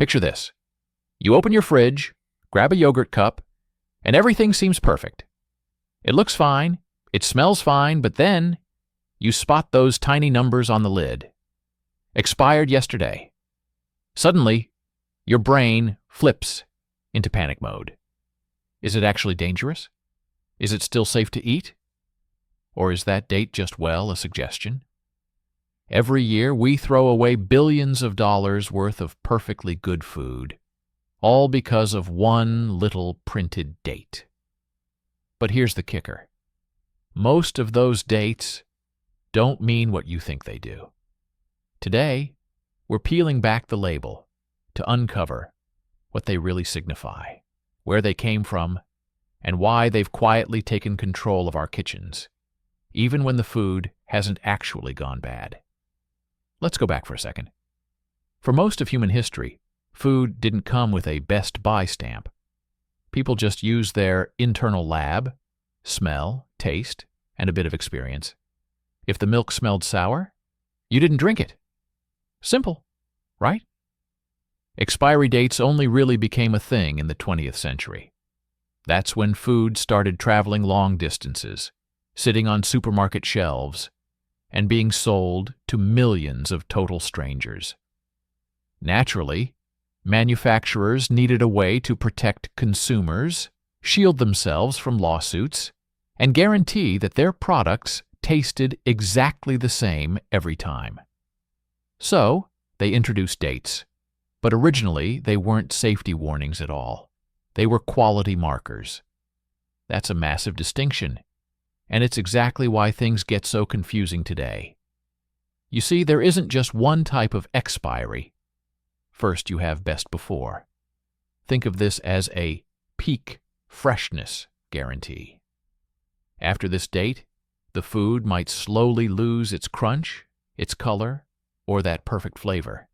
Picture this. You open your fridge, grab a yogurt cup, and everything seems perfect. It looks fine, it smells fine, but then you spot those tiny numbers on the lid. Expired yesterday. Suddenly, your brain flips into panic mode. Is it actually dangerous? Is it still safe to eat? Or is that date just, well, a suggestion? Every year, we throw away billions of dollars worth of perfectly good food, all because of one little printed date. But here's the kicker. Most of those dates don't mean what you think they do. Today, we're peeling back the label to uncover what they really signify, where they came from, and why they've quietly taken control of our kitchens, even when the food hasn't actually gone bad. Let's go back for a second. For most of human history, food didn't come with a Best Buy stamp. People just used their internal lab, smell, taste, and a bit of experience. If the milk smelled sour, you didn't drink it. Simple, right? Expiry dates only really became a thing in the 20th century. That's when food started traveling long distances, sitting on supermarket shelves, and being sold to millions of total strangers. Naturally, manufacturers needed a way to protect consumers, shield themselves from lawsuits, and guarantee that their products tasted exactly the same every time. So, they introduced dates. But originally, they weren't safety warnings at all. They were quality markers. That's a massive distinction, and it's exactly why things get so confusing today. You see, there isn't just one type of expiry. First, you have best before. Think of this as a peak freshness guarantee. After this date, the food might slowly lose its crunch, its color, or that perfect flavor.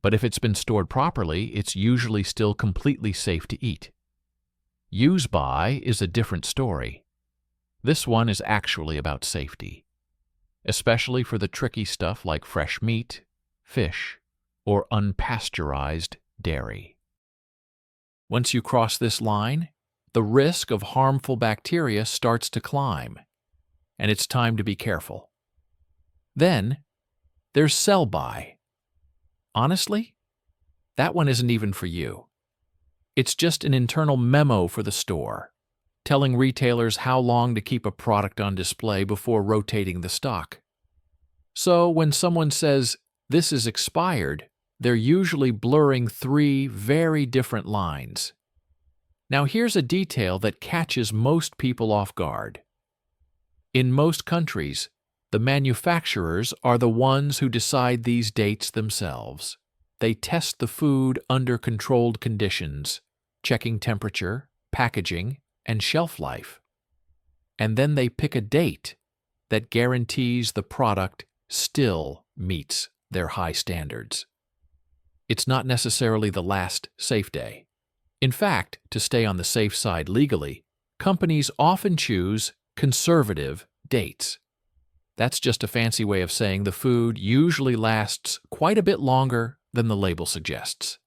But if it's been stored properly, it's usually still completely safe to eat. Use by is a different story. This one is actually about safety, especially for the tricky stuff like fresh meat, fish, or unpasteurized dairy. Once you cross this line, the risk of harmful bacteria starts to climb, and it's time to be careful. Then, there's sell-by. Honestly, that one isn't even for you. It's just an internal memo for the store, telling retailers how long to keep a product on display before rotating the stock. So when someone says, "This is expired," they're usually blurring three very different lines. Now here's a detail that catches most people off guard. In most countries, the manufacturers are the ones who decide these dates themselves. They test the food under controlled conditions, checking temperature, packaging, and shelf life. And then they pick a date that guarantees the product still meets their high standards. It's not necessarily the last safe day. In fact, to stay on the safe side legally, companies often choose conservative dates. That's just a fancy way of saying the food usually lasts quite a bit longer than the label suggests.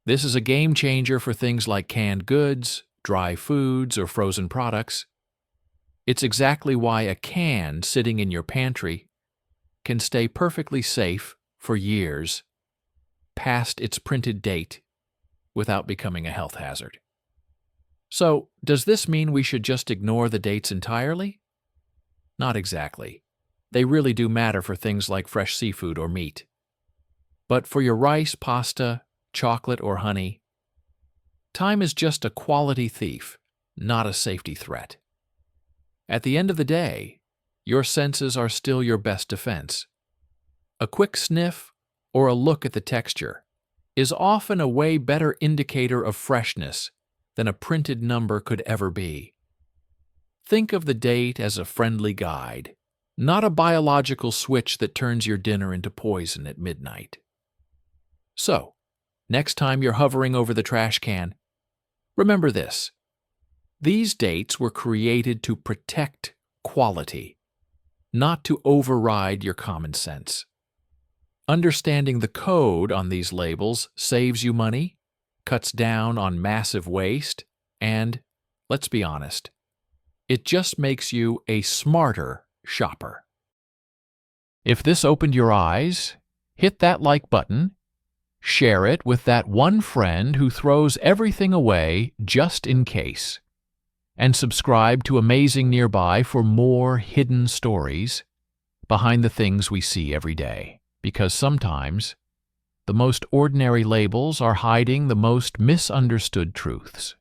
This is a game changer for things like canned goods, dry foods, or frozen products. It's exactly why a can sitting in your pantry can stay perfectly safe for years past its printed date without becoming a health hazard. So, does this mean we should just ignore the dates entirely? Not exactly. They really do matter for things like fresh seafood or meat. But for your rice, pasta, chocolate, or honey, time is just a quality thief, not a safety threat. At the end of the day, your senses are still your best defense. A quick sniff or a look at the texture is often a way better indicator of freshness than a printed number could ever be. Think of the date as a friendly guide, not a biological switch that turns your dinner into poison at midnight. So, next time you're hovering over the trash can, remember this. These dates were created to protect quality, not to override your common sense. Understanding the code on these labels saves you money, cuts down on massive waste, and, let's be honest, it just makes you a smarter shopper. If this opened your eyes, hit that like button, share it with that one friend who throws everything away just in case, and subscribe to Amazing Nearby for more hidden stories behind the things we see every day. Because sometimes the most ordinary labels are hiding the most misunderstood truths.